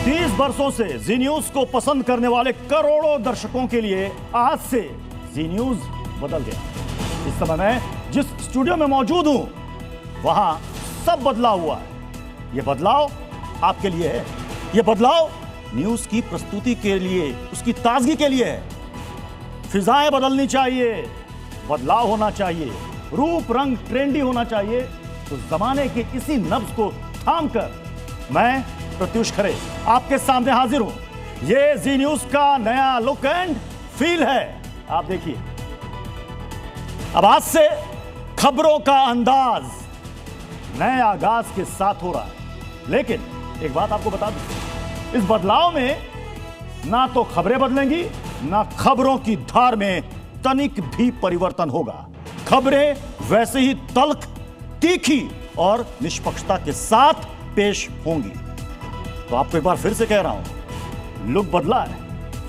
30 वर्षों से जी न्यूज को पसंद करने वाले करोड़ों दर्शकों के लिए आज से जी न्यूज बदल गया। इस समय मैं जिस स्टूडियो में मौजूद हूं वहां सब बदलाव हुआ है। यह बदलाव आपके लिए है। यह बदलाव न्यूज की प्रस्तुति के लिए, उसकी ताजगी के लिए है। फिजाएं बदलनी चाहिए, बदलाव होना चाहिए, रूप रंग ट्रेंडी होना चाहिए। तो जमाने के इसी नब्ज को थामकर मैं प्रत्युष खरे आपके सामने हाजिर हूं। ये जी न्यूज का नया लुक एंड फील है। आप देखिए, अब आज से खबरों का अंदाज नए आगाज के साथ हो रहा है। लेकिन एक बात आपको बता दूं, इस बदलाव में ना तो खबरें बदलेंगी, ना खबरों की धार में तनिक भी परिवर्तन होगा। खबरें वैसे ही तल्ख, तीखी और निष्पक्षता के साथ पेश होंगी। तो आपको एक बार फिर से कह रहा हूं, लुक बदला है,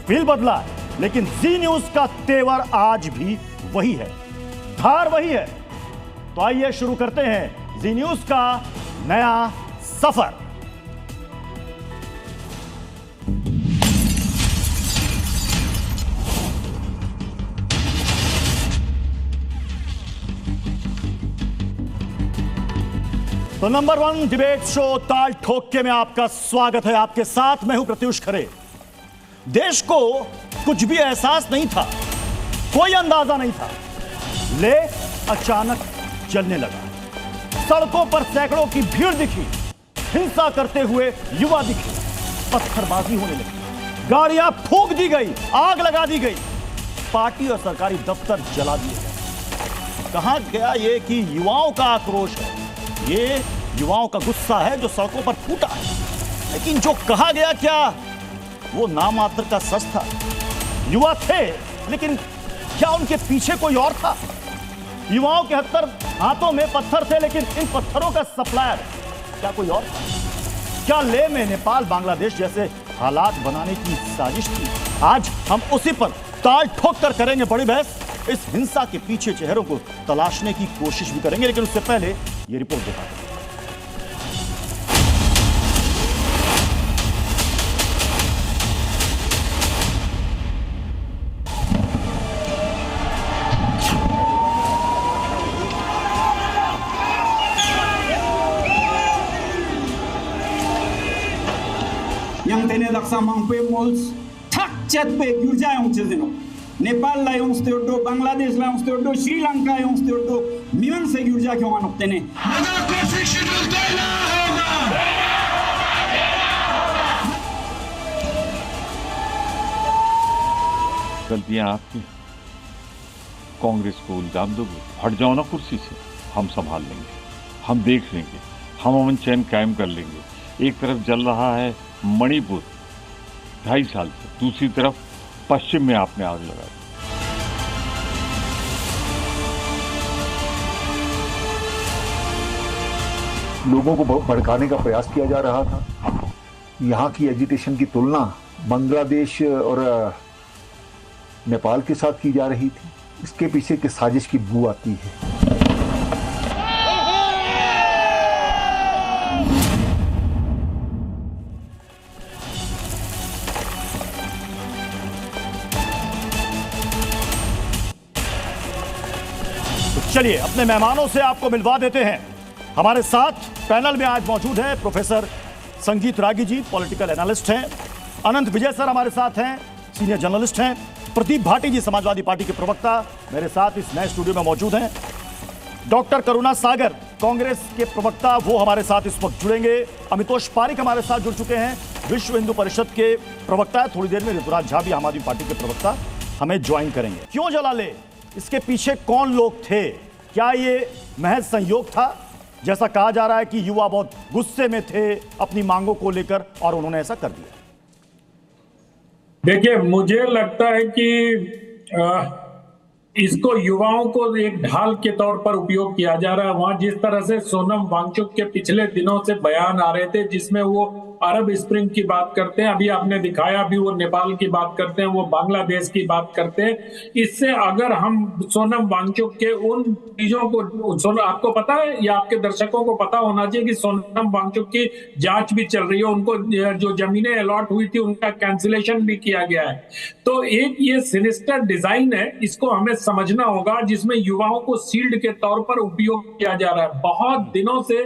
फील बदला है, लेकिन जी न्यूज का तेवर आज भी वही है, धार वही है। तो आइए शुरू करते हैं जी न्यूज का नया सफर। तो नंबर 1 डिबेट शो ताल ठोक के में आपका स्वागत है। आपके साथ मैं हूं प्रत्युष खरे। देश को कुछ भी एहसास नहीं था, कोई अंदाजा नहीं था, ले अचानक चलने लगा। सड़कों पर सैकड़ों की भीड़ दिखी, हिंसा करते हुए युवा दिखे, पत्थरबाजी होने लगी, गाड़ियां फूंक दी गई, आग लगा दी गई, पार्टी और सरकारी दफ्तर जला दिए गए। कहां गया ये कि युवाओं का आक्रोश है, ये युवाओं का गुस्सा है जो सड़कों पर फूटा है। लेकिन जो कहा गया क्या वो नामात्र का सच था। युवा थे, लेकिन क्या उनके पीछे कोई और था? युवाओं के हाथों में पत्थर थे, लेकिन इन पत्थरों का सप्लायर क्या कोई और था? क्या ले में नेपाल बांग्लादेश जैसे हालात बनाने की साजिश थी? आज हम उसी पर ताल ठोक कर करेंगे बड़ी बहस। इस हिंसा के पीछे चेहरों को तलाशने की कोशिश भी करेंगे, लेकिन उससे पहले ये रिपोर्ट दिखा। yang tene daksa mangpe mols thak chat pe gyurja yang chezeno Nepal ला yung stewdo बांग्लादेश ला yung stewdo Sri Lanka yung stewdo मिमन से gyurja क्यों मानते ने मगर कोशिश देना होगा। गलतियां आपकी, कांग्रेस को इल्जाम दोगे, हट जाओ ना कुर्सी से, हम संभाल लेंगे, हम देख लेंगे, हम अमन चैन कायम कर लेंगे। एक तरफ जल रहा है मणिपुर 2.5 साल से, दूसरी तरफ पश्चिम में आपने आग लगा दी। लोगों को भड़काने का प्रयास किया जा रहा था। यहाँ की एजिटेशन की तुलना बांग्लादेश और नेपाल के साथ की जा रही थी। इसके पीछे की साजिश की बू आती है। चलिए अपने मेहमानों से आपको मिलवा देते हैं। हमारे साथ पैनल में आज मौजूद है प्रोफेसर संगीत रागी जी, पॉलिटिकल एनालिस्ट हैं। अनंत विजय सर हमारे साथ हैं, सीनियर जर्नलिस्ट हैं। प्रदीप भाटी जी, समाजवादी पार्टी के प्रवक्ता, मेरे साथ इस नए स्टूडियो में मौजूद हैं। डॉक्टर करुणा सागर, कांग्रेस के प्रवक्ता, वो हमारे साथ इस वक्त जुड़ेंगे। अमितोष पारिक हमारे साथ जुड़ चुके हैं, विश्व हिंदू परिषद के प्रवक्ता है। थोड़ी देर में ऋतुराज झा भी आम आदमी पार्टी के प्रवक्ता हमें ज्वाइन करेंगे। क्यों जला ले, इसके पीछे कौन लोग थे? क्या ये महज संयोग था? जैसा कहा जा रहा है कि युवा बहुत गुस्से में थे अपनी मांगों को लेकर और उन्होंने ऐसा कर दिया। देखिए, मुझे लगता है कि इसको युवाओं को एक ढाल के तौर पर उपयोग किया जा रहा है। वहां जिस तरह से सोनम वांगचुक के पिछले दिनों से बयान आ रहे थे जिसमें वो अरब स्प्रिंग की बात करते हैं, अभी आपने दिखाया, अभी वो नेपाल की बात करते हैं, वो बांग्लादेश की बात करते हैं। इससे अगर हम सोनम वांगचुक के उन चीजों को, आपको पता है या आपके दर्शकों को पता होना चाहिए कि सोनम वांगचुक की जांच भी चल रही है, उनको जो जमीनें अलॉट हुई थी उनका कैंसिलेशन भी किया गया है। तो एक ये सिनिस्टर डिजाइन है, इसको हमें समझना होगा, जिसमें युवाओं को शील्ड के तौर पर उपयोग किया जा रहा है। बहुत दिनों से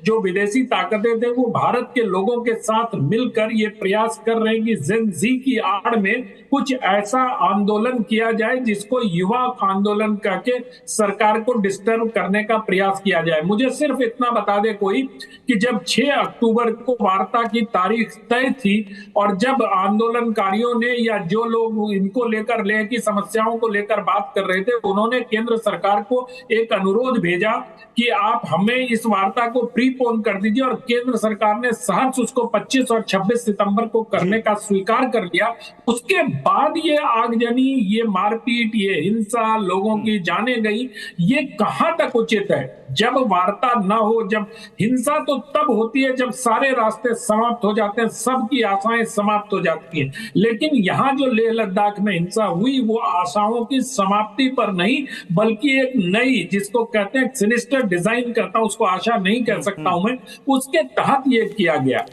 जो विदेशी ताकतें थे वो भारत के लोगों के साथ मिलकर ये प्रयास कर रहे हैं कि जेन जी की आड़ में कुछ ऐसा आंदोलन किया जाए जिसको युवा आंदोलन करके सरकार को डिस्टर्ब करने का प्रयास किया जाए। मुझे सिर्फ इतना बता दे कोई कि जब 6 अक्टूबर को वार्ता की तारीख तय थी और जब आंदोलनकारियों ने या जो लोग इनको लेकर लेह की समस्याओं को लेकर बात कर रहे थे, उन्होंने केंद्र सरकार को एक अनुरोध भेजा कि आप हमें इस वार्ता को प्रीपोन कर दीजिए, और केंद्र सरकार ने सहर्ष उसको 25 और 26 सितंबर को करने का स्वीकार कर लिया। उसके बाद ये आगजनी, ये मारपीट, ये हिंसा, लोगों की जाने गई, ये कहां तक उचित है? जब वार्ता ना हो, जब हिंसा तो तब होती है जब सारे रास्ते समाप्त हो जाते हैं, सबकी आशाएं समाप्त हो जाती हैं। लेकिन यहां जो लेह लद्दाख में हिंसा हुई वो आशाओं की समाप्ति पर नहीं, बल्कि एक नई, जिसको कहते हैं सिनिस्टर डिजाइन करता हूं, उसको आशा नहीं कह सकता हूं मैं, उसके तहत ये किया गया।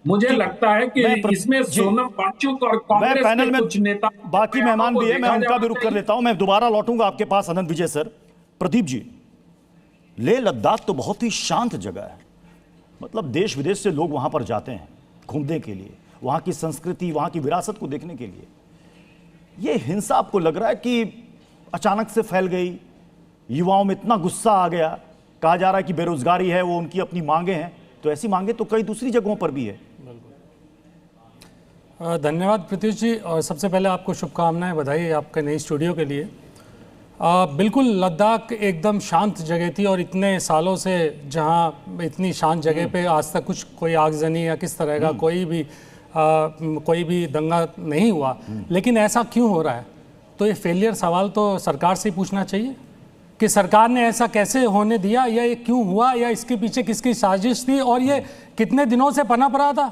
मुझे लगता है कि इसमें सोनम वांगचुक और कांग्रेस पैनल में कुछ नेता, बाकी मेहमान भी है, मैं उनका भी रुख कर लेता हूं। मैं दोबारा लौटूंगा आपके पास अनंत विजय सर। प्रदीप जी, लेह लद्दाख तो बहुत ही शांत जगह है, मतलब देश विदेश से लोग वहां पर जाते हैं घूमने के लिए, वहां की संस्कृति, वहां की विरासत को देखने के लिए। ये हिंसा आपको लग रहा है कि अचानक से फैल गई, युवाओं में इतना गुस्सा आ गया, कहा जा रहा है कि बेरोजगारी है, वो उनकी अपनी मांगे हैं, तो ऐसी मांगे तो कई दूसरी जगहों पर भी है। धन्यवाद प्रत्युष जी, और सबसे पहले आपको शुभकामनाएं, बधाई आपके नई स्टूडियो के लिए। बिल्कुल लद्दाख एकदम शांत जगह थी, और इतने सालों से जहां इतनी शांत जगह पे आज तक कुछ कोई आगजनी या किस तरह का कोई भी दंगा नहीं हुआ। लेकिन ऐसा क्यों हो रहा है? तो ये फेलियर सवाल तो सरकार से ही पूछना चाहिए कि सरकार ने ऐसा कैसे होने दिया, या ये क्यों हुआ, या इसके पीछे किसकी साजिश थी, और ये कितने दिनों से पनप रहा था।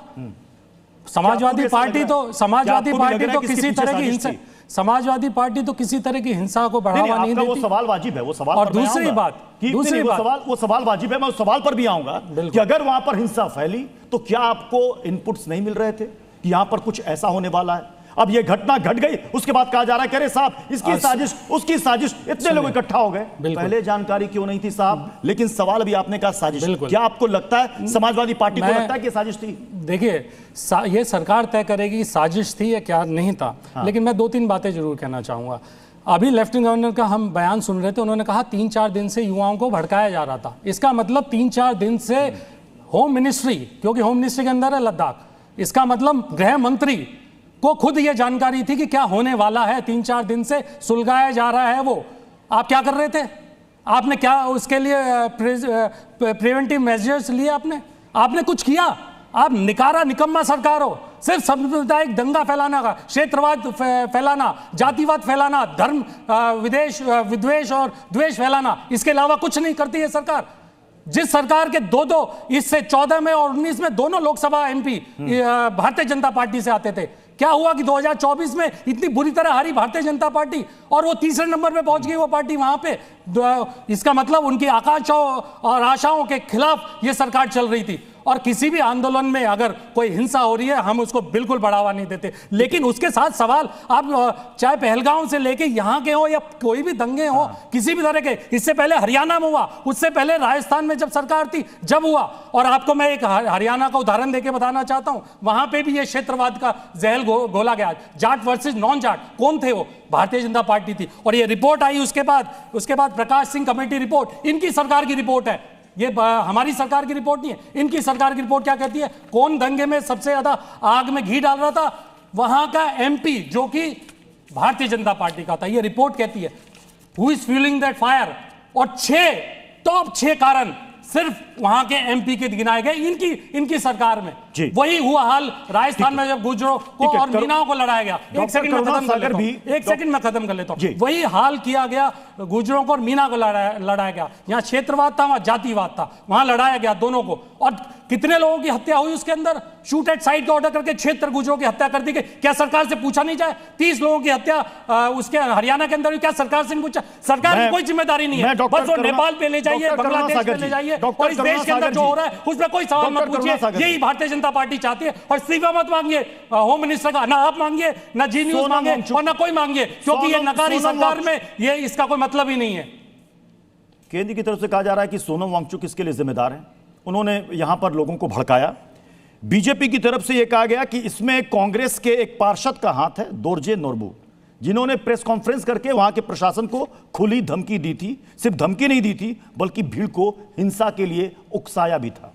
समाजवादी पार्टी तो किसी तरह की हिंसा, समाजवादी पार्टी तो किसी तरह की हिंसा को बढ़ावा नहीं देती। वो सवाल वाजिब है, वो सवाल। और दूसरी बात वो सवाल वाजिब है, मैं उस सवाल पर भी आऊंगा कि अगर वहां पर हिंसा फैली तो क्या आपको इनपुट्स नहीं मिल रहे थे कि यहां पर कुछ ऐसा होने वाला है? अब ये घटना घट गई, उसके बाद कहा जा रहा है कि अरे साहब इसकी साजिश, उसकी साजिश, इतने लोग इकट्ठा हो गए, पहले जानकारी क्यों नहीं थी साहब? लेकिन सवाल अभी आपने कहा साजिश, क्या आपको लगता है समाजवादी पार्टी को लगता है कि साजिश थी? देखिए, ये सरकार तय करेगी साजिश थी या क्या नहीं था। लेकिन मैं 2-3 बातें जरूर कहना चाहूंगा। अभी लेफ्टिनेंट गवर्नर का हम बयान सुन रहे थे, उन्होंने कहा 3-4 दिन से युवाओं को भड़काया जा रहा था। इसका मतलब 3-4 दिन से होम मिनिस्ट्री, क्योंकि होम मिनिस्ट्री के अंदर है लद्दाख, इसका मतलब गृह मंत्री को खुद यह जानकारी थी कि क्या होने वाला है। 3-4 दिन से सुलगाया जा रहा है वो। आप क्या कर रहे थे? आपने क्या उसके लिए प्रिवेंटिव मेजर्स लिए? आपने कुछ किया? आप निकारा निकम्मा सरकार हो। सिर्फ सांप्रदायिक दंगा फैलाना का, क्षेत्रवाद फैलाना, जातिवाद फैलाना, धर्म विद्वेष और द्वेष फैलाना, इसके अलावा कुछ नहीं करती है सरकार। जिस सरकार के दो इससे 14 में और 19 में दोनों लोकसभा एमपी भारतीय जनता पार्टी से आते थे, क्या हुआ कि 2024 में इतनी बुरी तरह हारी भारतीय जनता पार्टी, और वो तीसरे नंबर पे पहुंच गई वो पार्टी वहां पे। इसका मतलब उनकी आकांक्षाओं और आशाओं के खिलाफ ये सरकार चल रही थी। और किसी भी आंदोलन में अगर कोई हिंसा हो रही है, हम उसको बिल्कुल बढ़ावा नहीं देते। लेकिन उसके साथ सवाल, आप चाहे पहलगांव से लेके यहाँ के हो या कोई भी दंगे हो, किसी भी तरह के, इससे पहले हरियाणा में हुआ, उससे पहले राजस्थान में जब सरकार थी जब हुआ। और आपको मैं एक हरियाणा का उदाहरण देके बताना चाहता हूं, वहां पे भी ये क्षेत्रवाद का जहल घोला गया। जाट वर्सेस नॉन जाट, कौन थे वो? भारतीय जनता पार्टी थी। और ये रिपोर्ट आई उसके बाद प्रकाश सिंह कमेटी रिपोर्ट, इनकी सरकार की रिपोर्ट है, ये हमारी सरकार की रिपोर्ट नहीं है। इनकी सरकार की रिपोर्ट क्या कहती है? कौन दंगे में सबसे ज्यादा आग में घी डाल रहा था? वहां का एमपी, जो कि भारतीय जनता पार्टी का था। ये रिपोर्ट कहती है who is fuelling that fire. और टॉप 6 कारण सिर्फ वहां के एमपी के गिनाए गए इनकी सरकार में। जी। वही हुआ हाल राजस्थान में जब गुर्जरों को और मीनाओं को लड़ाया गया। एक सेकंड में खत्म कर लेता हूं, एक सेकंड में खत्म कर लेता हूं। वही हाल किया गया, गुर्जरों को और मीना को लड़ाया गया। यहां क्षेत्रवाद था, वहां जातिवाद था, वहां लड़ाया गया दोनों को। और कितने लोगों की हत्या हुई उसके अंदर? शूट एट साइट का ऑर्डर करके 76 गुर्जरों की हत्या कर दी गई। क्या सरकार से पूछा नहीं जाए? 30 लोगों की हत्या उसके हरियाणा के अंदर हुई, क्या सरकार से नहीं पूछा? सरकार की कोई जिम्मेदारी नहीं है, बस वो नेपाल पे ले जाइए, बांग्लादेश पे ले जाइए, और इस देश के अंदर जो हो रहा है उसमें कोई सवाल मत पूछिए। यही भारतीय जनता पार्टी चाहती है। और इस्तीफा मत मांगिए होम मिनिस्टर का, ना आप मांगिए, ना जी न्यूज मांगे, और ना कोई मांगिए, क्योंकि ये नकारी सरकार में ये इसका कोई मतलब ही नहीं है। केंद्र की तरफ से कहा जा रहा है कि सोनम वांगचुक इसके लिए जिम्मेदार हैं, उन्होंने यहां पर लोगों को भड़काया। बीजेपी की तरफ से यह कहा गया कि इसमें कांग्रेस के एक पार्षद का हाथ है, दोरजे नोरबू, जिन्होंने प्रेस कॉन्फ्रेंस करके वहां के प्रशासन को खुली धमकी दी थी। सिर्फ धमकी नहीं दी थी, बल्कि भीड़ को हिंसा के लिए उकसाया भी था।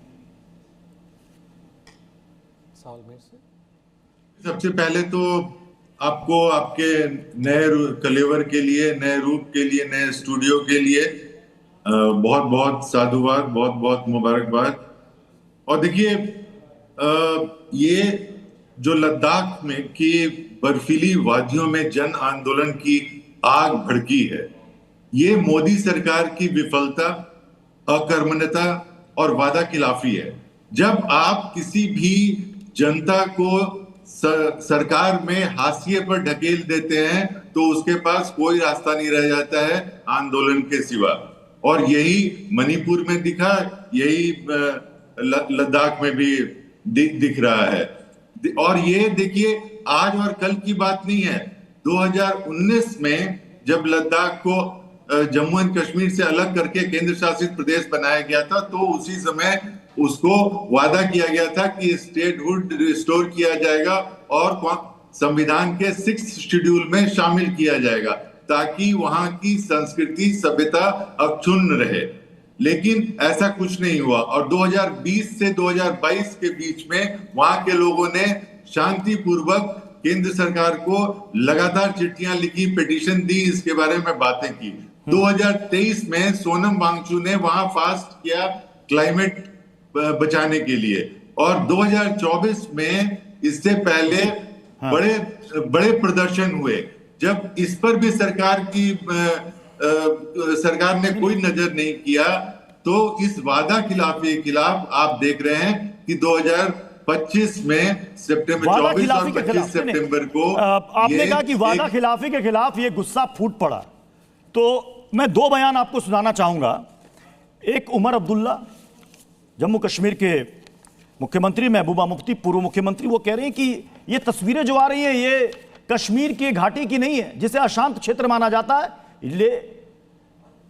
सबसे पहले तो आपको आपके नए कलेवर के लिए, नए रूप के लिए, नए स्टूडियो के लिए बहुत बहुत साधुवाद, बहुत बहुत मुबारकबाद। और देखिए, ये जो लद्दाख में की बर्फीली वादियों में जन आंदोलन की आग भड़की है, ये मोदी सरकार की विफलता, अकर्मण्यता और वादा खिलाफी है। जब आप किसी भी जनता को सरकार में हाशिए पर ढकेल देते हैं तो उसके पास कोई रास्ता नहीं रह जाता है आंदोलन के सिवा। और यही मणिपुर में दिखा, यही लद्दाख में भी दिख रहा है। और ये देखिए, आज और कल की बात नहीं है। 2019 में जब लद्दाख को जम्मू एंड कश्मीर से अलग करके केंद्र शासित प्रदेश बनाया गया था, तो उसी समय उसको वादा किया गया था कि स्टेटहुड रिस्टोर किया जाएगा और संविधान के 6th शेड्यूल में शामिल किया जाएगा, ताकि वहां की संस्कृति, सभ्यता अक्षुण्ण रहे। लेकिन ऐसा कुछ नहीं हुआ। और 2020 से 2022 के बीच में वहां के लोगों ने शांतिपूर्वक केंद्र सरकार को लगातार चिट्ठियां लिखी, पिटीशन दी, इसके बारे में बातें की। 2023 में सोनम वांगचुक ने वहां फास्ट किया क्लाइमेट बचाने के लिए। और 2024 में इससे पहले बड़े प्रदर्शन हुए, जब इस पर भी सरकार ने कोई नजर नहीं किया। तो इस वादा खिलाफी के खिलाफ आप देख रहे हैं कि 2025 में सितंबर 24 और 25 सितंबर को आपने कहा कि वादा खिलाफी के खिलाफ ये गुस्सा फूट पड़ा। तो मैं 2 बयान आपको सुनाना चाहूंगा। एक, उमर अब्दुल्ला, जम्मू कश्मीर के मुख्यमंत्री, महबूबा मुफ्ती पूर्व मुख्यमंत्री, वो कह रहे हैं कि ये तस्वीरें जो आ रही हैं ये कश्मीर की घाटी की नहीं है, जिसे अशांत क्षेत्र माना जाता है।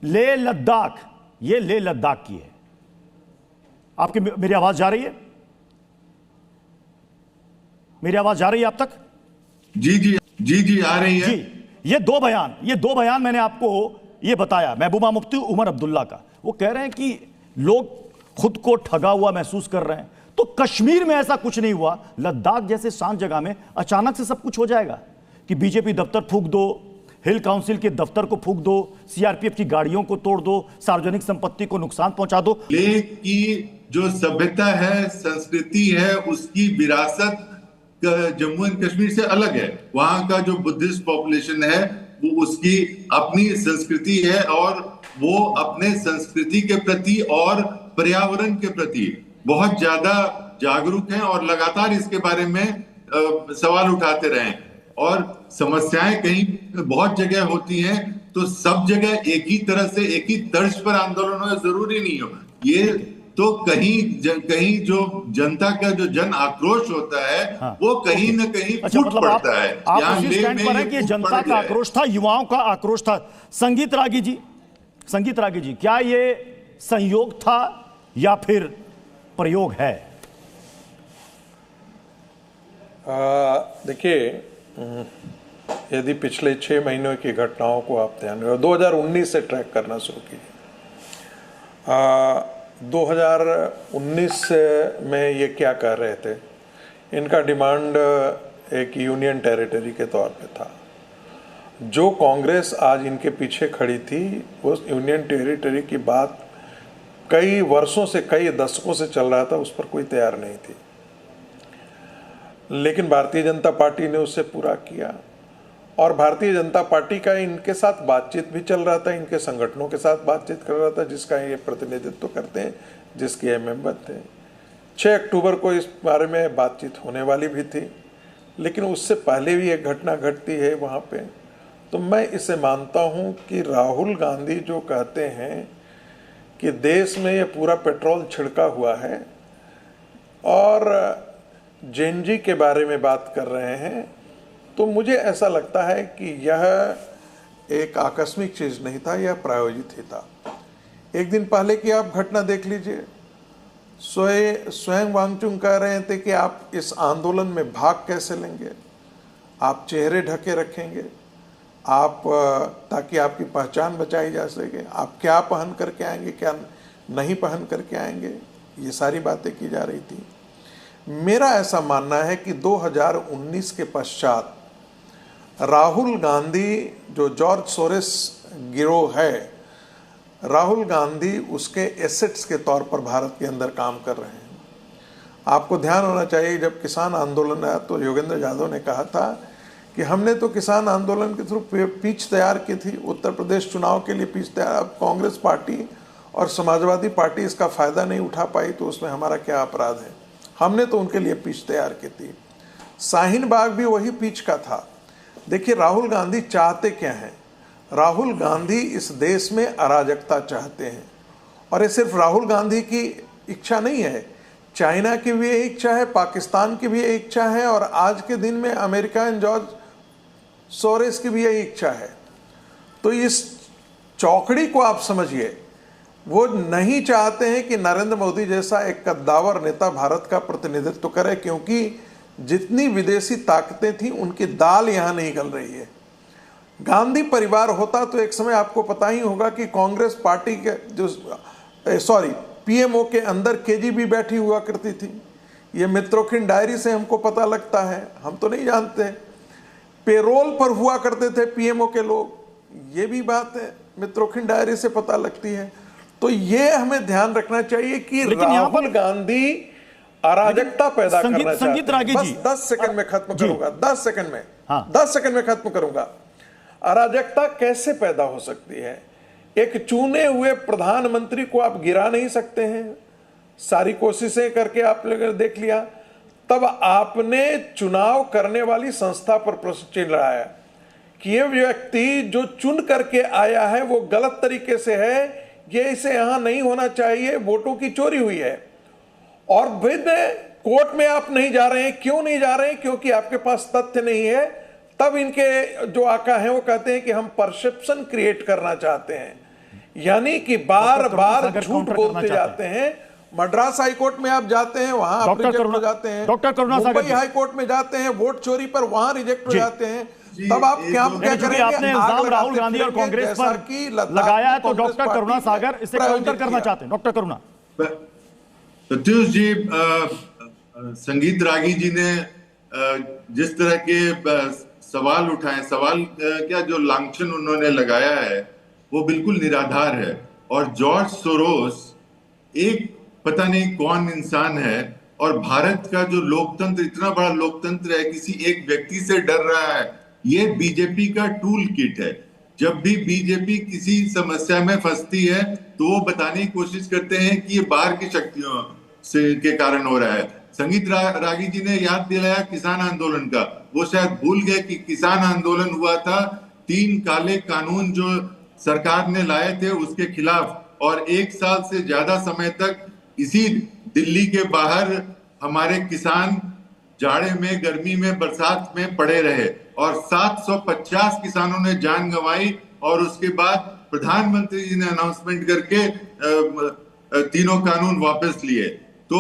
ले लद्दाख, ये ले लद्दाख की है। आपकी मेरी आवाज जा रही है? मेरी आवाज जा रही है आप तक? जी जी जी जी आ रही है। जी, ये दो बयान मैंने आपको ये बताया महबूबा मुफ्ती उमर अब्दुल्ला का। वो कह रहे हैं कि लोग खुद को ठगा हुआ महसूस कर रहे हैं। तो कश्मीर में ऐसा कुछ नहीं हुआ, लद्दाख जैसे शांत जगह में अचानक से सब कुछ हो जाएगा कि बीजेपी दफ्तर फूंक दो, हिल काउंसिल के दफ्तर को फूंक दो, सीआरपीएफ की गाड़ियों को तोड़ दो, सार्वजनिक संपत्ति को नुकसान पहुंचा दो। लेह की जो सभ्यता है, संस्कृति है, उसकी विरासत जम्मू एंड कश्मीर से अलग है। वहां का जो बुद्धिस्ट पॉपुलेशन है वो उसकी अपनी संस्कृति है और वो अपने संस्कृति के प्रति और पर्यावरण के प्रति बहुत ज्यादा जागरूक हैं और लगातार इसके बारे में सवाल उठाते रहे। और समस्याएं कहीं बहुत जगह होती हैं, तो सब जगह एक ही तरह से एक ही तर्ज पर आंदोलन हो जरूरी नहीं हो। ये तो कहीं जो जनता का जो जन आक्रोश होता है, हाँ, वो कहीं न कहीं फूट पड़ता है। आप उसी स्टैंड पर हैं कि जनता का आक्रोश था, युवाओं का आक्रोश था। संगीत रागी जी, क्या ये संयोग था या फिर प्रयोग है? देखिए, यदि पिछले 6 महीनों की घटनाओं को आप ध्यान में 2019 से ट्रैक करना शुरू कीजिए। 2019 में ये क्या कर रहे थे? इनका डिमांड एक यूनियन टेरिटरी के तौर पे था। जो कांग्रेस आज इनके पीछे खड़ी थी, वो यूनियन टेरिटरी की बात कई वर्षों से, कई दशकों से चल रहा था, उस पर कोई तैयार नहीं थी। लेकिन भारतीय जनता पार्टी ने उससे पूरा किया। और भारतीय जनता पार्टी का इनके साथ बातचीत भी चल रहा था, इनके संगठनों के साथ बातचीत कर रहा था, जिसका ये प्रतिनिधित्व करते हैं, जिसके ये मेंबर थे। 6 अक्टूबर को इस बारे में बातचीत होने वाली भी थी, लेकिन उससे पहले भी एक घटना घटती है वहाँ पे। तो मैं इसे मानता हूँ कि राहुल गांधी जो कहते हैं कि देश में ये पूरा पेट्रोल छिड़का हुआ है और जेएनजी के बारे में बात कर रहे हैं, तो मुझे ऐसा लगता है कि यह एक आकस्मिक चीज़ नहीं था, यह प्रायोजित ही था। एक दिन पहले की आप घटना देख लीजिए, स्वयं वांगचुक कह रहे थे कि आप इस आंदोलन में भाग कैसे लेंगे, आप चेहरे ढके रखेंगे, आप ताकि आपकी पहचान बचाई जा सके, आप क्या पहन करके आएंगे, क्या नहीं पहन करके आएंगे, ये सारी बातें की जा रही थी। मेरा ऐसा मानना है कि 2019 के पश्चात राहुल गांधी जो जॉर्ज सोरेस गिरोह है, राहुल गांधी उसके एसेट्स के तौर पर भारत के अंदर काम कर रहे हैं। आपको ध्यान होना चाहिए, जब किसान आंदोलन आया तो योगेंद्र यादव ने कहा था कि हमने तो किसान आंदोलन के थ्रू पिच तैयार की थी, उत्तर प्रदेश चुनाव के लिए पिच तैयार, अब कांग्रेस पार्टी और समाजवादी पार्टी इसका फ़ायदा नहीं उठा पाई तो उसमें हमारा क्या अपराध है, हमने तो उनके लिए पिच तैयार की थी। शाहीन बाग भी वही पिच का था। देखिए राहुल गांधी चाहते क्या हैं, राहुल गांधी इस देश में अराजकता चाहते हैं, और ये सिर्फ राहुल गांधी की इच्छा नहीं है, चाइना की भी यही इच्छा है, पाकिस्तान की भी यही इच्छा है, और आज के दिन में अमेरिका एंड जॉर्ज सोरेस की भी यही इच्छा है। तो इस चौकड़ी को आप समझिए, वो नहीं चाहते हैं कि नरेंद्र मोदी जैसा एक कद्दावर नेता भारत का प्रतिनिधित्व करे, क्योंकि जितनी विदेशी ताकतें थी उनकी दाल यहाँ नहीं गल रही है। गांधी परिवार होता तो एक समय आपको पता ही होगा कि कांग्रेस पार्टी के जो पीएमओ के अंदर केजीबी बैठी हुआ करती थी। ये मित्रोखिन डायरी से हमको पता लगता है, हम तो नहीं जानते। पेरोल पर हुआ करते थे पीएमओ के लोग, ये भी बात है, मित्रोखिन डायरी से पता लगती है। तो ये हमें ध्यान रखना चाहिए कि राहुल गांधी अराजकता पैदा करना चाहते हैं। बस 10 सेकंड में खत्म करूंगा, 10 सेकंड में, 10 सेकंड में खत्म करूंगा। अराजकता कैसे पैदा हो सकती है? एक चुने हुए प्रधानमंत्री को आप गिरा नहीं सकते हैं, सारी कोशिशें करके आप लोगों ने देख लिया, तब आपने चुनाव करने वाली संस्था पर प्रश्न चिन्ह लगाया कि ये व्यक्ति जो चुन करके आया है वो गलत तरीके से है, ये इसे यहां नहीं होना चाहिए, वोटों की चोरी हुई है। और फिर कोर्ट में आप नहीं जा रहे हैं, क्यों नहीं जा रहे हैं? क्योंकि आपके पास तथ्य नहीं है। तब इनके जो आका हैं वो कहते हैं कि हम परसेप्शन क्रिएट करना चाहते हैं, यानी कि बार बार झूठ बोलते जाते हैं। मद्रास हाई कोर्ट में आप जाते हैं, वहां आप रिजेक्ट हो जाते हैं। मुंबई हाई कोर्ट में जाते हैं वोट चोरी पर, वहां रिजेक्ट हो जाते हैं। तब आप क्या करेंगे? आपने इल्जाम राहुल गांधी और कांग्रेस पर लगाया है, तो डॉक्टर करुणा सागर इसे काउंटर करना चाहते हैं। डॉक्टर करुणा। प्रत्युष जी, संगीत रागी जी ने जिस तरह के सवाल उठाए, सवाल क्या जो लांछन उन्होंने लगाया है वो बिल्कुल निराधार है। और जॉर्ज सोरोस एक पता नहीं कौन इंसान है, और भारत का जो लोकतंत्र, इतना बड़ा लोकतंत्र है, किसी एक व्यक्ति से डर रहा है। ये बीजेपी का टूल किट है। जब भी बीजेपी किसी समस्या में फंसती है तो वो बताने की कोशिश करते हैं कि ये बाहर की शक्तियों से के कारण हो रहा है। संगीत रागी जी ने याद दिलाया किसान आंदोलन का, वो शायद भूल गए कि किसान आंदोलन हुआ था 3 काले कानून जो सरकार ने लाए थे उसके खिलाफ, और 1 साल से ज्यादा समय तक इसी दिल्ली के बाहर हमारे किसान जाड़े में, गर्मी में, बरसात में पड़े रहे, और 750 किसानों ने जान गंवाई। और उसके बाद प्रधानमंत्री जी ने अनाउंसमेंट करके तीनों कानून वापस लिए। तो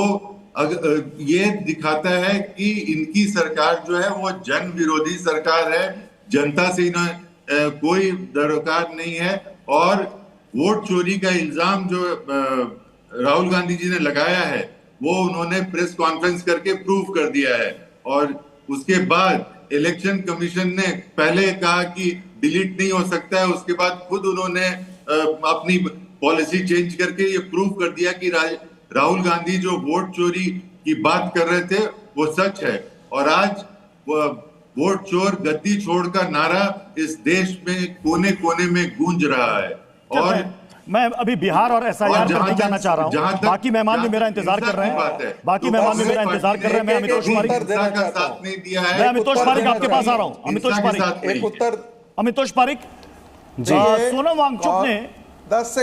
ये दिखाता है कि इनकी सरकार जो है वो जन विरोधी सरकार है, जनता से इन्हें कोई दरकार नहीं है। और वोट चोरी का इल्जाम जो राहुल गांधी जी ने लगाया है वो उन्होंने प्रेस कॉन्फ्रेंस करके प्रूव कर दिया है। और उसके बाद इलेक्शन कमीशन ने पहले कहा कि डिलीट नहीं हो सकता है, उसके बाद खुद उन्होंने अपनी पॉलिसी चेंज करके ये प्रूव कर दिया कि राहुल गांधी जो वोट चोरी की बात कर रहे थे वो सच है। और आज वोट चोर गद्दी छोड़ का नारा इस देश में कोने कोने में गूंज रहा है। और मैं अभी बिहार और एसआईआर पर नहीं जाना चाह रहा हूँ, बाकी मेहमान भी मेरा इंतजार कर रहे हैं, बाकी मेहमान भी मेरा इंतजार कर रहे हैं। मैं अमितोष पारिक का साथ नहीं दिया है। मैं अमितोष पारिक आपके पास आ रहा हूँ। अमितोष पारिक सोनम वांगचुक ने 10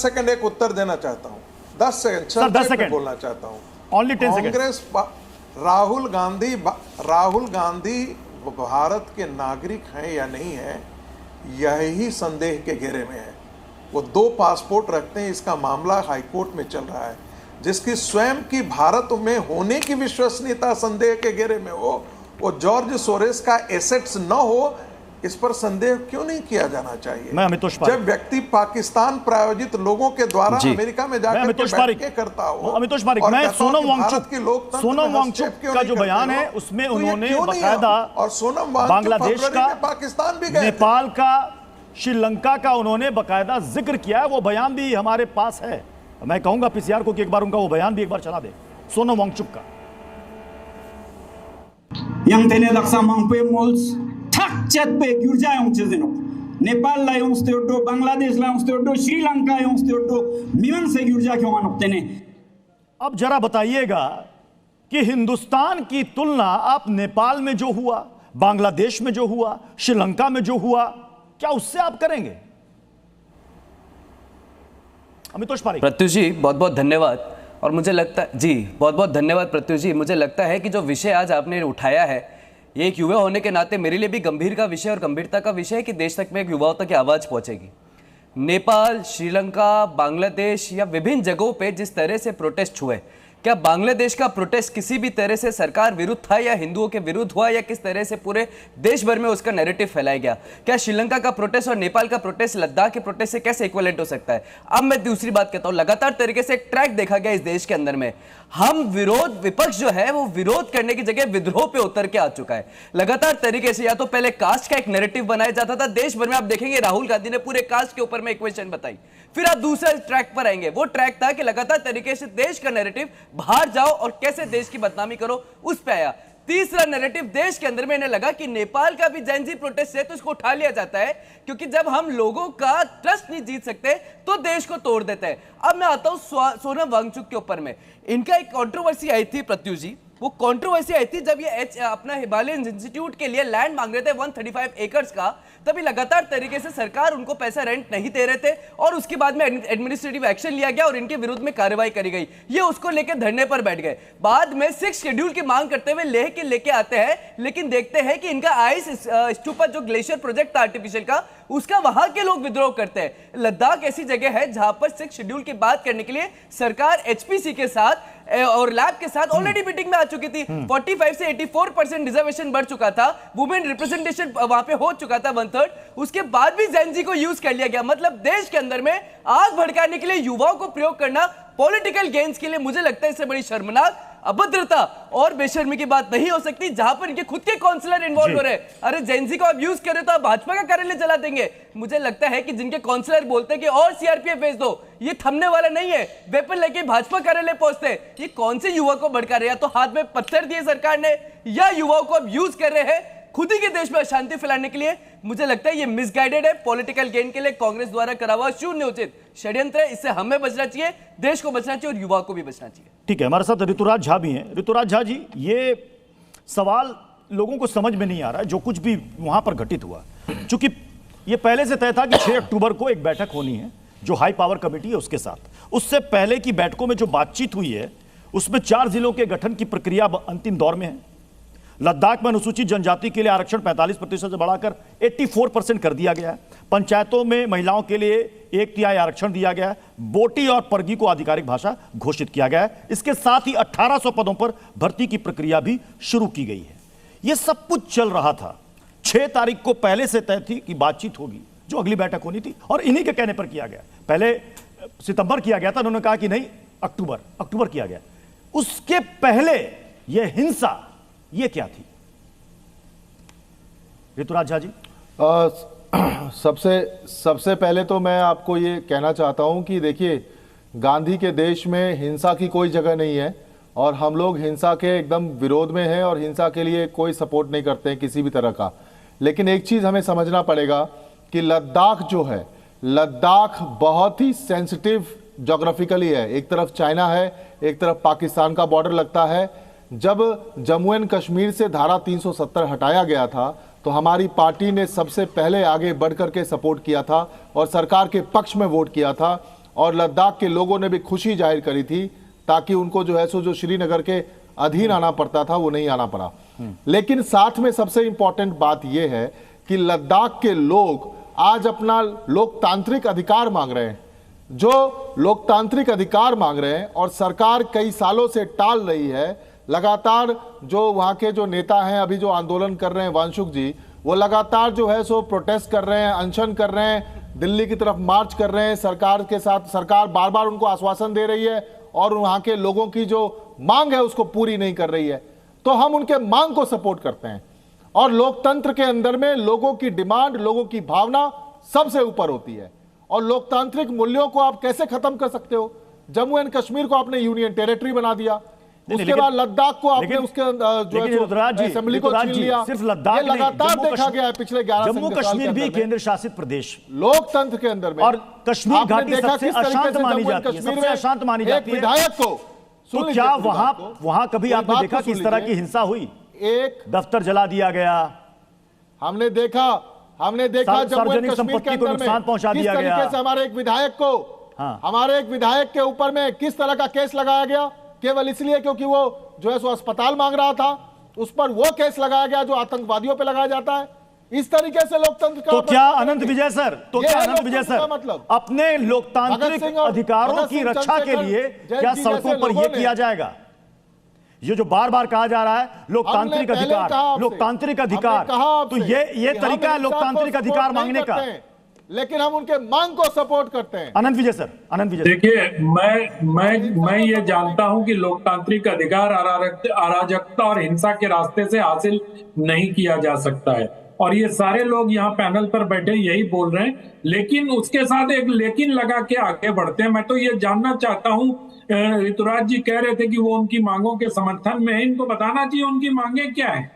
सेकंड एक उत्तर देना चाहता हूँ। 10 सेकंड सर, 10 सेकंड बोलना चाहता हूँ। Only 10 second. कांग्रेस राहुल गांधी भारत के नागरिक हैं या नहीं है, यही संदेह के घेरे में है। वो 2 पासपोर्ट रखते हैं, इसका मामला हाईकोर्ट में चल रहा है। जिसकी स्वयं की भारत में होने की विश्वसनीयता संदेह के घेरे में हो, वो जॉर्ज सोरेस का एसेट्स न हो, इस पर संदेह क्यों नहीं किया जाना चाहिए? मैं अमितोष पारिक, जब व्यक्ति पाकिस्तान प्रायोजित लोगों के द्वारा अमेरिका में जाकर बैठ के करता हो। अमितोष पारिक, मैं सोनम वांगचुक का जो बयान है उसमें उन्होंने बकायदा और सोनम बांग्लादेश का, पाकिस्तान भी गए, नेपाल का, श्रीलंका का उन्होंने बकायदा जिक्र किया है। वो बयान भी हमारे पास है। मैं कहूंगा पीसीआर को कि एक बार उनका वो बयान भी एक बार चला दे, सोनम वांगचुक का। yang tene daksa mangpe mols thak chat pe gyurja yong chezeno Nepal la yong steodo Bangladesh la yong steodo Sri Lanka yong steodo miwan se gyurja kyo manok tene। अब जरा बताइएगा कि हिंदुस्तान की तुलना आप नेपाल में जो हुआ, बांग्लादेश में जो हुआ, श्रीलंका में जो हुआ, क्या उससे आप करेंगे? अमितोष पारिक। प्रत्युष जी बहुत बहुत धन्यवाद। और मुझे लगता है जी, बहुत बहुत धन्यवाद प्रत्युष जी। मुझे लगता है कि जो विषय आज आपने उठाया है, ये एक युवा होने के नाते मेरे लिए भी गंभीर का विषय और गंभीरता का विषय है कि देश तक में एक युवाओं तक की आवाज़ पहुंचेगी। नेपाल, श्रीलंका, बांग्लादेश या विभिन्न जगहों पे जिस तरह से प्रोटेस्ट हुए, क्या बांग्लादेश का प्रोटेस्ट किसी भी तरह से सरकार विरुद्ध था या हिंदुओं के विरुद्ध हुआ, या किस तरह से पूरे देश भर में उसका नैरेटिव फैलाया गया? क्या श्रीलंका का प्रोटेस्ट और नेपाल का प्रोटेस्ट लद्दाख के प्रोटेस्ट से कैसे इक्विवेलेंट हो सकता है? अब मैं दूसरी बात कहता हूं, लगातार तरीके से एक ट्रैक देखा गया इस देश के अंदर में। हम विपक्ष जो है वो विरोध करने की जगह विद्रोह पे उतर के आ चुका है। लगातार तरीके से या तो पहले कास्ट का एक नैरेटिव बनाया जाता था देश भर में, आप देखेंगे राहुल गांधी ने पूरे कास्ट के ऊपर में इक्वेशन बताई। फिर आप दूसरे ट्रैक पर आएंगे, वो ट्रैक था कि लगातार तरीके से देश का नैरेटिव बाहर जाओ और कैसे देश की बदनामी करो, उस पे आया। तीसरा नैरेटिव देश के अंदर में इन्हें लगा कि नेपाल का भी जेनजी प्रोटेस्ट है तो इसको उठा लिया जाता है, क्योंकि जब हम लोगों का ट्रस्ट नहीं जीत सकते तो देश को तोड़ देते हैं। अब मैं आता हूं सोनम वांगचुक के ऊपर में। इनका एक कंट्रोवर्सी आई थी प्रत्युष जी, वो कंट्रोवर्सी आई थी जब ये अपना हिमालयन इंस्टीट्यूट के लिए लैंड मांग रहे थे 135 एकर्स का। तभी लगातार तरीके से सरकार उनको पैसा रेंट नहीं दे रहे थे और उसके बाद में एडमिनिस्ट्रेटिव एक्शन लिया गया और इनके विरुद्ध में कार्रवाई करी गई। ये उसको लेकर धरने पर बैठ गए। बाद में 6 शेड्यूल की मांग करते हुए लेह के लेके आते हैं, लेकिन देखते हैं कि इनका आइस स्टूपा जो ग्लेशियर प्रोजेक्ट था आर्टिफिशियल का, उसका वहां के लोग विद्रोह करते हैं। लद्दाख ऐसी जगह है जहां पर 6 शेड्यूल की बात करने के लिए सरकार एचपीसी के साथ और लैब के साथ ऑलरेडी मीटिंग में आ चुकी थी। 45 से 84% रिजर्वेशन बढ़ चुका था, वुमेन रिप्रेजेंटेशन वहां पे हो चुका था 1/3। उसके बाद भी जेनजी को यूज कर लिया गया। मतलब देश के अंदर में आग भड़काने के लिए युवाओं को प्रयोग करना पॉलिटिकल गेन्स के लिए, मुझे लगता है इससे बड़ी शर्मनाक, अभद्रता और बेशर्मी की बात नहीं हो सकती जहां पर इनके खुद के काउंसलर इन्वॉल्व हो रहे हैं। अरे जेनजी को आप यूज कर रहे तो आप भाजपा का कार्यालय जला देंगे। मुझे लगता है कि जिनके काउंसलर बोलते हैं कि और सीआरपीएफ भेज दो, ये थमने वाला नहीं है, वेपन लेके भाजपा कार्यालय पहुंचते हैं। ये कौन से युवा को भड़का रहे हैं? या तो हाथ में पत्थर दिए सरकार ने, या युवाओं को अब यूज कर रहे हैं खुद ही के देश में अशांति फैलाने के लिए। मुझे लगता है ये मिसगाइडेड है, पॉलिटिकल गेन के लिए कांग्रेस द्वारा करा हुआ शून्य उचित षड्यंत्र है। इससे हमें बचना चाहिए, देश को बचना चाहिए और युवा को भी बचना चाहिए। ठीक है, हमारे साथ ऋतुराज झा भी हैं। ऋतुराज झा जी, ये सवाल लोगों को समझ में नहीं आ रहा है जो कुछ भी वहां पर घटित हुआ, क्योंकि ये पहले से तय था कि 6 अक्टूबर को एक बैठक होनी है जो हाई पावर कमेटी है उसके साथ। उससे पहले की बैठकों में जो बातचीत हुई है उसमें 4 जिलों के गठन की प्रक्रिया अंतिम दौर में है। लद्दाख में अनुसूचित जनजाति के लिए आरक्षण 45% से बढ़ाकर 84% कर दिया गया है। पंचायतों में महिलाओं के लिए 1/3 आरक्षण दिया गया है। बोटी और परगी को आधिकारिक भाषा घोषित किया गया है। इसके साथ ही 1800 पदों पर भर्ती की प्रक्रिया भी शुरू की गई है। यह सब कुछ चल रहा था। 6 तारीख को पहले से तय थी कि बातचीत होगी, जो अगली बैठक होनी थी, और इन्हीं के कहने पर किया गया। पहले सितंबर किया गया था, उन्होंने कहा कि नहीं अक्टूबर किया गया। उसके पहले यह हिंसा, ये क्या थी ऋतुराज झा जी? सबसे पहले तो मैं आपको ये कहना चाहता हूं कि देखिए, गांधी के देश में हिंसा की कोई जगह नहीं है। और हम लोग हिंसा के एकदम विरोध में हैं और हिंसा के लिए कोई सपोर्ट नहीं करते हैं किसी भी तरह का। लेकिन एक चीज़ हमें समझना पड़ेगा कि लद्दाख जो है, लद्दाख बहुत ही सेंसिटिव जोग्राफिकली है। एक तरफ चाइना है, एक तरफ पाकिस्तान का बॉर्डर लगता है। जब जम्मू एंड कश्मीर से धारा 370 हटाया गया था तो हमारी पार्टी ने सबसे पहले आगे बढ़ करके सपोर्ट किया था और सरकार के पक्ष में वोट किया था, और लद्दाख के लोगों ने भी खुशी जाहिर करी थी ताकि उनको जो है सो जो श्रीनगर के अधीन आना पड़ता था वो नहीं आना पड़ा। लेकिन साथ में सबसे इंपॉर्टेंट बात यह है कि लद्दाख के लोग आज अपना लोकतांत्रिक अधिकार मांग रहे हैं, जो लोकतांत्रिक अधिकार मांग रहे हैं, और सरकार कई सालों से टाल रही है। लगातार जो वहां के जो नेता हैं अभी जो आंदोलन कर रहे हैं, वांशुक जी, वो लगातार जो है सो प्रोटेस्ट कर रहे हैं, अनशन कर रहे हैं, दिल्ली की तरफ मार्च कर रहे हैं सरकार के साथ। सरकार बार बार उनको आश्वासन दे रही है और वहां के लोगों की जो मांग है उसको पूरी नहीं कर रही है। तो हम उनके मांग को सपोर्ट करते हैं, और लोकतंत्र के अंदर में लोगों की डिमांड, लोगों की भावना सबसे ऊपर होती है। और लोकतांत्रिक मूल्यों को आप कैसे खत्म कर सकते हो? जम्मू एंड कश्मीर को आपने यूनियन टेरिटरी बना दिया, उसके बाद लद्दाख को आपने उसके जो असेंबली को छीन लिया। सिर्फ लद्दाख नहीं, लगातार देखा गया है पिछले 11 जम्मू कश्मीर भी केंद्र शासित प्रदेश लोकतंत्र के अंदर में, और कश्मीर घाटी सबसे अशांत मानी जाती है, सबसे अशांत मानी जाती है। विधायक को तो क्या वहां कभी आपने देखा कि इस तरह की हिंसा हुई? एक दफ्तर जला दिया गया, हमने देखा सार्वजनिक संपत्ति को नुकसान पहुंचा दिया गया। हमारे एक विधायक के ऊपर में किस तरह का केस लगाया गया, केवल इसलिए क्योंकि वो जो है सो अस्पताल मांग रहा था, उस पर वो केस लगाया गया जो आतंकवादियों पे लगाया जाता है। इस तरीके से लोकतंत्र का तो क्या अनंत विजय सर मतलब अपने लोकतांत्रिक अधिकारों की रक्षा के लिए क्या सड़कों पर यह किया जाएगा? ये जो बार बार कहा जा रहा है लोकतांत्रिक अधिकार, तो ये तरीका है लोकतांत्रिक अधिकार मांगने का, लेकिन हम उनके मांग को सपोर्ट करते हैं। अनंत विजय सर, देखिए, मैं ये जानता हूं कि लोकतांत्रिक अधिकार अराजकता और हिंसा के रास्ते से हासिल नहीं किया जा सकता है, और ये सारे लोग यहाँ पैनल पर बैठे यही बोल रहे हैं, लेकिन उसके साथ एक लेकिन लगा के आगे बढ़ते हैं। मैं तो ये जानना चाहता हूं, ऋतुराज जी कह रहे थे कि वो उनकी मांगों के समर्थन में है, इनको बताना चाहिए उनकी मांगे क्या है।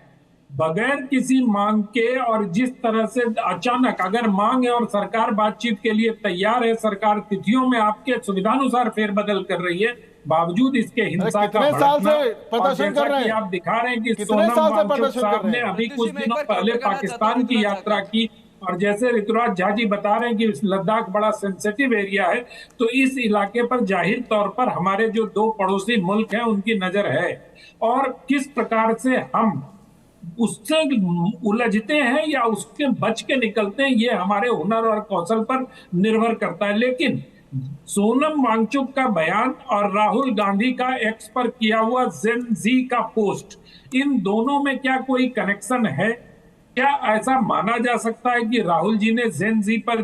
बगैर किसी मांग के और जिस तरह से अचानक अगर मांग है और सरकार बातचीत के लिए तैयार है, सरकार तिथियों में आपके सुविधानुसार फेरबदल कर रही है, बावजूद इसके हिंसा का प्रदर्शन कर रहे हैं। आप दिखा रहे हैं कि सोनम वांगचुक साहब ने अभी कुछ दिनों पहले पाकिस्तान की यात्रा की, और जैसे ऋतुराज झा जी बता रहे हैं कि लद्दाख बड़ा सेंसिटिव एरिया है, तो इस इलाके पर जाहिर तौर पर हमारे जो दो पड़ोसी मुल्क हैं उनकी नजर है, और किस प्रकार से हम उससे उलझते हैं या उसके बच के निकलते हैं, ये हमारे हुनर और कौशल पर निर्भर करता है। लेकिन सोनम वांगचुक का बयान और राहुल गांधी का एक्स पर किया हुआ जेन जी का पोस्ट, इन दोनों में क्या कोई कनेक्शन है? क्या ऐसा माना जा सकता है कि राहुल जी ने जेन जी पर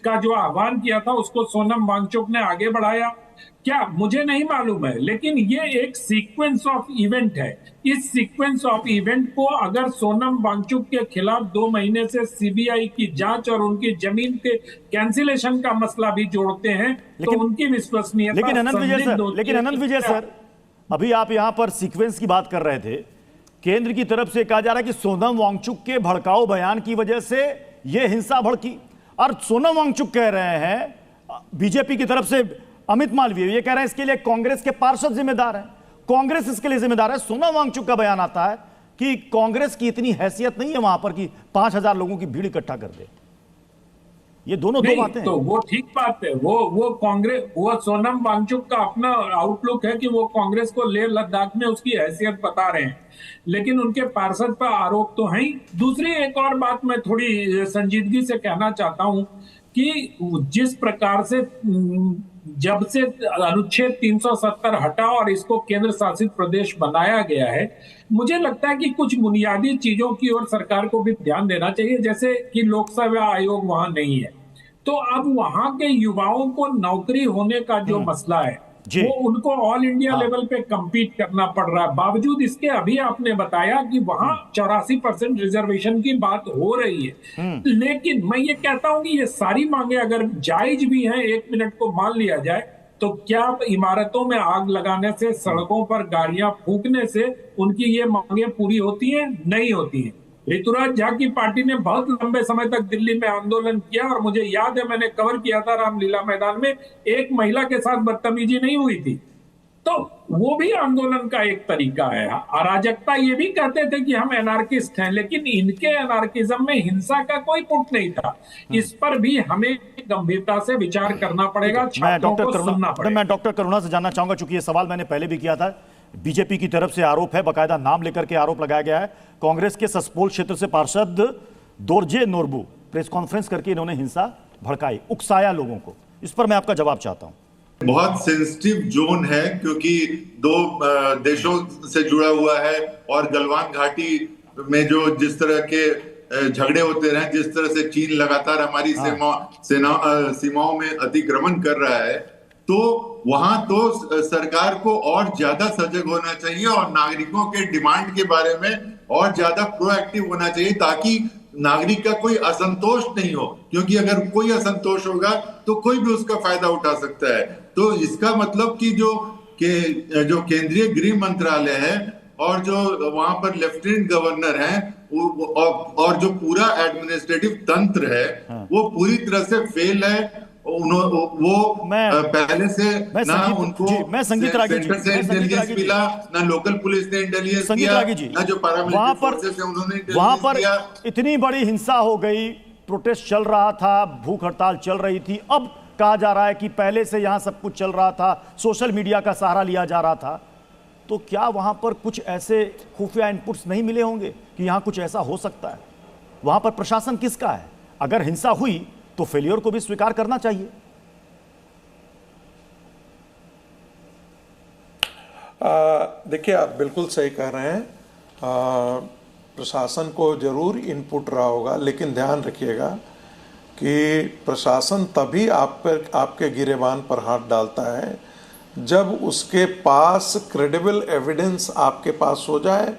का जो आह्वान किया था उसको सोनम वांगचुक ने आगे बढ़ाया? क्या, मुझे नहीं मालूम है, लेकिन ये एक सीक्वेंस ऑफ इवेंट है। इस सीक्वेंस ऑफ इवेंट को अगर सोनम वांगचुक के खिलाफ 2 महीने से सीबीआई की जांच और उनकी जमीन के कैंसिलेशन का मसला भी जोड़ते हैं, तो उनकी विश्वसनीयता। लेकिन अनंत विजय सर, अभी आप यहां पर सीक्वेंस की बात कर रहे थे। केंद्र की तरफ से कहा जा रहा है कि सोनम वांगचुक के भड़काऊ बयान की वजह से यह हिंसा भड़की, और सोनम वांगचुक कह रहे हैं, बीजेपी की तरफ से अमित मालवीय ये कह रहे हैं इसके लिए कांग्रेस के पार्षद जिम्मेदार हैं, कांग्रेस इसके लिए जिम्मेदार है। सोनम वांगचुक का बयान आता है कि कांग्रेस की इतनी हैसियत नहीं है वहां पर कि 5000 लोगों की भीड़ इकट्ठा कर दे। ये दो बातें तो वो ठीक बात है, वो कांग्रेस, वो सोनम वांगचुक का अपना आउटलुक है कि वो कांग्रेस को लेह लद्दाख में उसकी हैसियत बता रहे हैं, लेकिन उनके पार्षद पर आरोप तो है ही। दूसरी एक और बात मैं थोड़ी संजीदगी से कहना चाहता हूं कि जिस प्रकार से जब से अनुच्छेद 370 हटा और इसको केंद्र शासित प्रदेश बनाया गया है, मुझे लगता है कि कुछ बुनियादी चीजों की ओर सरकार को भी ध्यान देना चाहिए, जैसे कि लोक सेवा आयोग वहां नहीं है, तो अब वहां के युवाओं को नौकरी होने का जो मसला है वो उनको ऑल इंडिया लेवल पे compete करना पड़ रहा है। बावजूद इसके अभी आपने बताया कि वहां 84% रिजर्वेशन की बात हो रही है, लेकिन मैं ये कहता हूं कि ये सारी मांगे अगर जायज भी हैं, 1 मिनट को मान लिया जाए, तो क्या इमारतों में आग लगाने से, सड़कों पर गाड़ियां फूंकने से उनकी ये मांगे पूरी होती हैं? नहीं होती हैं। ऋतुराज झा की पार्टी ने बहुत लंबे समय तक दिल्ली में आंदोलन किया और मुझे याद है मैंने कवर किया था रामलीला मैदान में, एक महिला के साथ बदतमीजी नहीं हुई थी। तो वो भी आंदोलन का एक तरीका है। अराजकता ये भी कहते थे कि हम एनार्किस्ट हैं, लेकिन इनके एनार्किज्म में हिंसा का कोई पुट नहीं था। इस पर भी हमें गंभीरता से विचार करना पड़ेगा, छात्रों को सुनना पड़ेगा। मैं डॉक्टर करुणा से जानना चाहूंगा, चूंकि ये सवाल मैंने पहले भी किया था। बीजेपी की तरफ से आरोप है, बाकायदा नाम लेकर के आरोप लगाया गया है, कांग्रेस के ससपोल क्षेत्र से पार्षद दोरजे नोरबू प्रेस कॉन्फ्रेंस करके इन्होंने हिंसा भड़काई, उकसाया लोगों को। इस पर मैं आपका जवाब चाहता हूं। बहुत सेंसिटिव जोन है, क्योंकि दो देशों से जुड़ा हुआ है और गलवान घाटी में जो जिस तरह के झगड़े होते रहे, जिस तरह से चीन लगातार हमारी सीमाओं में अतिक्रमण कर रहा है, तो वहां तो सरकार को और ज्यादा सजग होना चाहिए और नागरिकों के डिमांड के बारे में और ज्यादा प्रोएक्टिव होना चाहिए, ताकि नागरिक का कोई असंतोष नहीं हो। क्योंकि अगर कोई असंतोष होगा तो कोई भी उसका फायदा उठा सकता है। तो इसका मतलब कि जो केंद्रीय गृह मंत्रालय है और जो वहां पर लेफ्टिनेंट गवर्नर हैं और जो पूरा एडमिनिस्ट्रेटिव तंत्र है, वो पूरी तरह से फेल है। वो पहले से ना उनको संगीत रागी जी, से इंटेलिजेंस मिला, ना लोकल पुलिस ने इंटेलिजेंस किया, ना जो पैरामिलिट्री फोर्सेस है उन्होंने वहां पर किया। इतनी बड़ी हिंसा हो गई, प्रोटेस्ट चल रहा था, भूख हड़ताल चल रही थी। अब कहा जा रहा है कि पहले से यहां सब कुछ चल रहा था, सोशल मीडिया का सहारा लिया जा रहा था। तो क्या वहां पर कुछ ऐसे खुफिया इनपुट्स नहीं मिले होंगे कि यहां कुछ ऐसा हो सकता है? वहां पर प्रशासन किसका है? अगर हिंसा हुई तो फेलियर को भी स्वीकार करना चाहिए। देखिए, आप बिल्कुल सही कह रहे हैं। प्रशासन को जरूर इनपुट रहा होगा, लेकिन ध्यान रखिएगा कि प्रशासन तभी आपके गिरेबान पर हाथ डालता है जब उसके पास क्रेडिबल एविडेंस आपके पास हो जाए,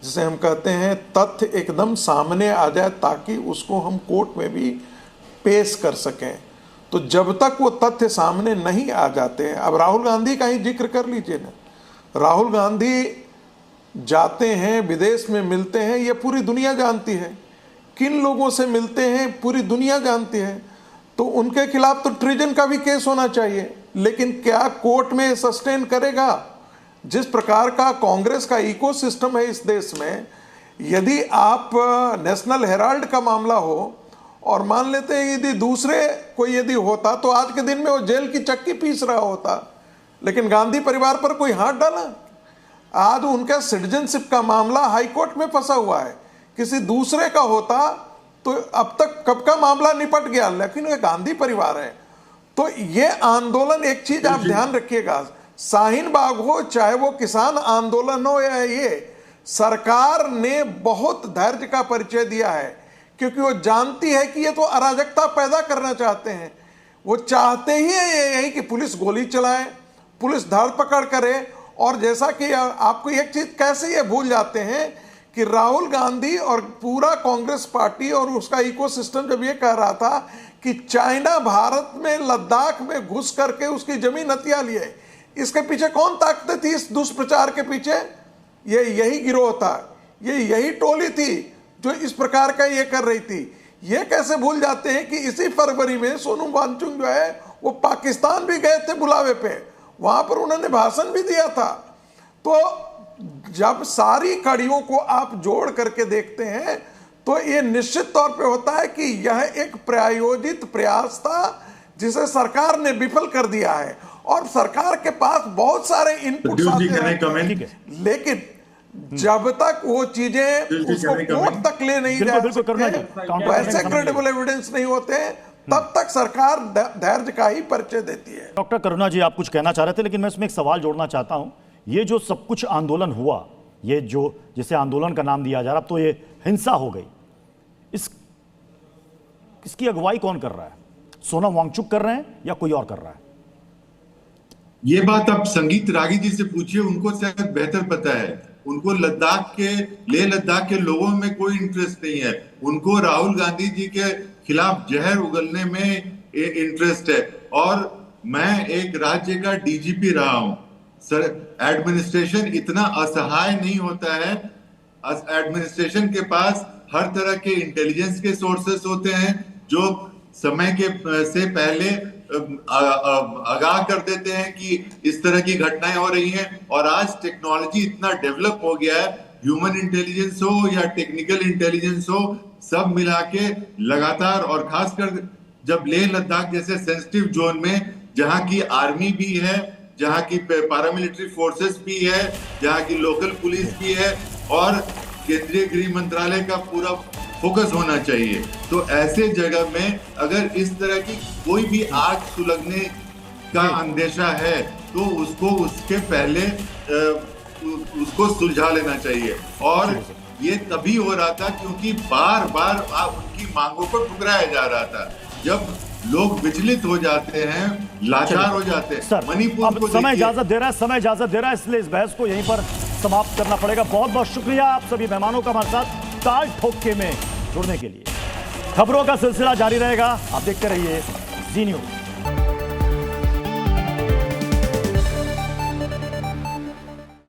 जिसे हम कहते हैं तथ्य एकदम सामने आ जाए, ताकि उसको हम कोर्ट में भी पेश कर सकें। तो जब तक वो तथ्य सामने नहीं आ जाते हैं, अब राहुल गांधी का ही जिक्र कर लीजिए ना। राहुल गांधी जाते हैं, विदेश में मिलते हैं, ये पूरी दुनिया जानती है। किन लोगों से मिलते हैं पूरी दुनिया जानती है। तो उनके खिलाफ तो ट्रिजन का भी केस होना चाहिए, लेकिन क्या कोर्ट में सस्टेन करेगा? जिस प्रकार का कांग्रेस का इकोसिस्टम है इस देश में, यदि आप नेशनल हेराल्ड का मामला हो और मान लेते हैं यदि दूसरे कोई यदि होता तो आज के दिन में वो जेल की चक्की पीस रहा होता, लेकिन गांधी परिवार पर कोई हाथ डाला? आज उनका सिटीजनशिप का मामला हाई कोर्ट में फंसा हुआ है। किसी दूसरे का होता तो अब तक कब का मामला निपट गया, लेकिन ये गांधी परिवार है। तो ये आंदोलन, एक चीज आप ध्यान रखिएगा, शाहीन बाग हो चाहे वो किसान आंदोलन हो या ये, सरकार ने बहुत धैर्य का परिचय दिया है, क्योंकि वो जानती है कि ये तो अराजकता पैदा करना चाहते हैं। वो चाहते ही यही कि पुलिस गोली चलाए, पुलिस धरपकड़ करे। और जैसा कि आपको एक चीज कैसे ये भूल जाते हैं कि राहुल गांधी और पूरा कांग्रेस पार्टी और उसका इकोसिस्टम जब ये कह रहा था कि चाइना भारत में लद्दाख में घुस करके उसकी जमीन हथिया लिए, इसके पीछे कौन ताकत थी? इस दुष्प्रचार के पीछे ये यही गिरोह था, ये यही टोली थी जो इस प्रकार का ये कर रही थी। ये कैसे भूल जाते हैं कि इसी फरवरी में सोनम वांगचुक जो है वो पाकिस्तान भी गए थे बुलावे पे, वहां पर उन्होंने भाषण भी दिया था। तो जब सारी कड़ियों को आप जोड़ करके देखते हैं तो ये निश्चित तौर पे होता है कि यह एक प्रायोजित प्रयास था जिसे सरकार ने विफल कर दिया है। और सरकार के पास बहुत सारे इनपुट आते हैं, लेकिन जब तक वो चीजें उसको कोर्ट तक ले नहीं जाते, वैसे क्रेडिबल एविडेंस नहीं होते, तब तक सरकार धैर्य का ही परिचय देती है। डॉक्टर करुणा जी, आप कुछ कहना चाह रहे थे, लेकिन मैं इसमें एक सवाल जोड़ना चाहता हूं। ये जो सब कुछ आंदोलन हुआ, ये जो जिसे आंदोलन का नाम दिया जा रहा, अब तो ये हिंसा हो गई, इसकी अगुवाई कौन कर रहा है? सोनम वांगचुक कर रहे हैं या कोई और कर रहा है? ये बात आप संगीत रागी जी से पूछिए, उनको शायद बेहतर पता है। उनको लेह लद्दाख के लोगों में कोई इंटरेस्ट नहीं है, उनको राहुल गांधी जी के खिलाफ जहर उगलने में इंटरेस्ट है। और मैं एक राज्य का डीजीपी रहा हूं सर। एडमिनिस्ट्रेशन इतना असहाय नहीं होता है। एडमिनिस्ट्रेशन के पास हर तरह के इंटेलिजेंस के सोर्सेस होते हैं जो समय के से पहले आगाह कर देते हैं कि इस तरह की घटनाएं हो रही हैं। और आज टेक्नोलॉजी इतना डेवलप हो गया है, ह्यूमन इंटेलिजेंस हो या टेक्निकल इंटेलिजेंस हो, सब मिला के लगातार, और खासकर जब लेह लद्दाख जैसे सेंसिटिव जोन में जहां की आर्मी भी है, जहां की पैरामिलिट्री फोर्सेस भी है, जहां की लोकल पुलिस भी है और केंद्रीय गृह मंत्रालय का पूरा फोकस होना चाहिए। तो ऐसे जगह में अगर इस तरह की कोई भी आग सुलगने का अंदेशा है तो उसको उसके पहले उसको सुलझा लेना चाहिए। और ये तभी हो रहा था क्योंकि बार बार उनकी मांगों को ठुकराया जा रहा था। जब लोग विचलित हो जाते हैं, लाचार हो जाते हैं। मणिपुर को समय इजाजत दे रहा है, इसलिए इस बहस को यहीं पर समाप्त करना पड़ेगा। बहुत बहुत शुक्रिया आप सभी मेहमानों का हमारे साथ ताल ठोके में जुड़ने के लिए। खबरों का सिलसिला जारी रहेगा, आप देखते रहिए जी न्यूज़।